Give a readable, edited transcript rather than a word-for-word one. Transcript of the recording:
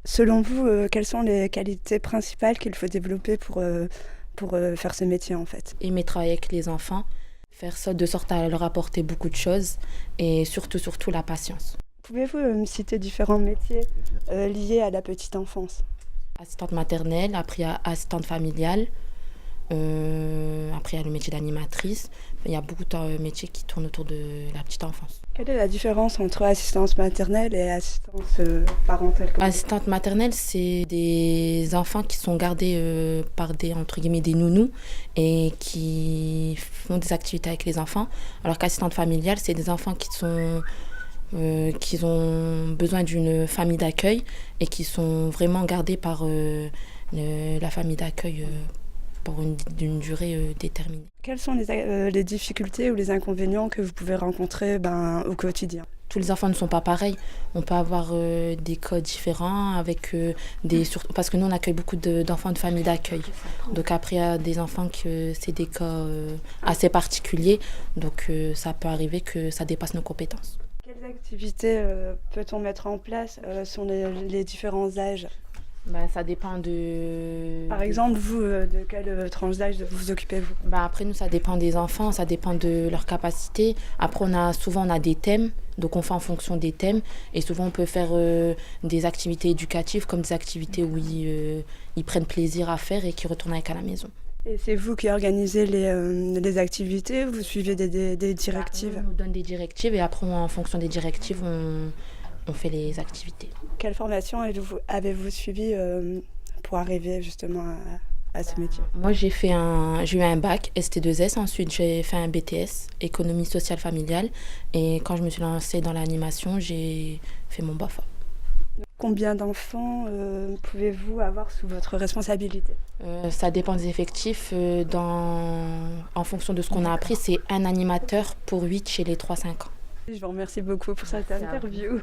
Selon vous, quelles sont les qualités principales qu'il faut développer pour faire ce métier en fait? Aimer travailler avec les enfants, faire ça de sorte à leur apporter beaucoup de choses et surtout la patience. Pouvez-vous me citer différents métiers liés à la petite enfance? Assistante maternelle, après il y a assistante familiale, après il y a le métier d'animatrice. Il y a beaucoup de métiers qui tournent autour de la petite enfance. Quelle est la différence entre assistance maternelle et assistance parentale? Assistante maternelle, c'est des enfants qui sont gardés par des, entre guillemets, des nounous et qui font des activités avec les enfants. Alors qu'assistante familiale, c'est des enfants qui ont besoin d'une famille d'accueil et qui sont vraiment gardés par la famille d'accueil pour une durée déterminée. Quelles sont les difficultés ou les inconvénients que vous pouvez rencontrer au quotidien? Tous les enfants ne sont pas pareils. On peut avoir des cas différents avec parce que nous on accueille beaucoup d'enfants de familles d'accueil. Donc après il y a des enfants que c'est des cas assez particuliers. Donc ça peut arriver que ça dépasse nos compétences. Quelles activités peut-on mettre en place sur les différents âges? Ça dépend de... Par exemple, vous, de quelle tranche d'âge vous occupez-vous? Après, nous, ça dépend des enfants, ça dépend de leurs capacités. Après, souvent, on a des thèmes, donc on fait en fonction des thèmes. Et souvent, on peut faire des activités éducatives comme des activités où ils prennent plaisir à faire et qui retournent avec à la maison. Et c'est vous qui organisez les activités? Vous suivez des directives? On nous donne des directives et après, en fonction des directives, on fait les activités. Quelle formation avez-vous suivi pour arriver justement à ce métier? Moi, j'ai eu un bac ST2S, ensuite j'ai fait un BTS, économie sociale familiale. Et quand je me suis lancée dans l'animation, j'ai fait mon BAFA. Combien d'enfants pouvez-vous avoir sous votre responsabilité? Ça dépend des effectifs. En fonction de ce qu'on a appris, c'est un animateur pour 8 chez les 3-5 ans. Je vous remercie beaucoup pour cette interview.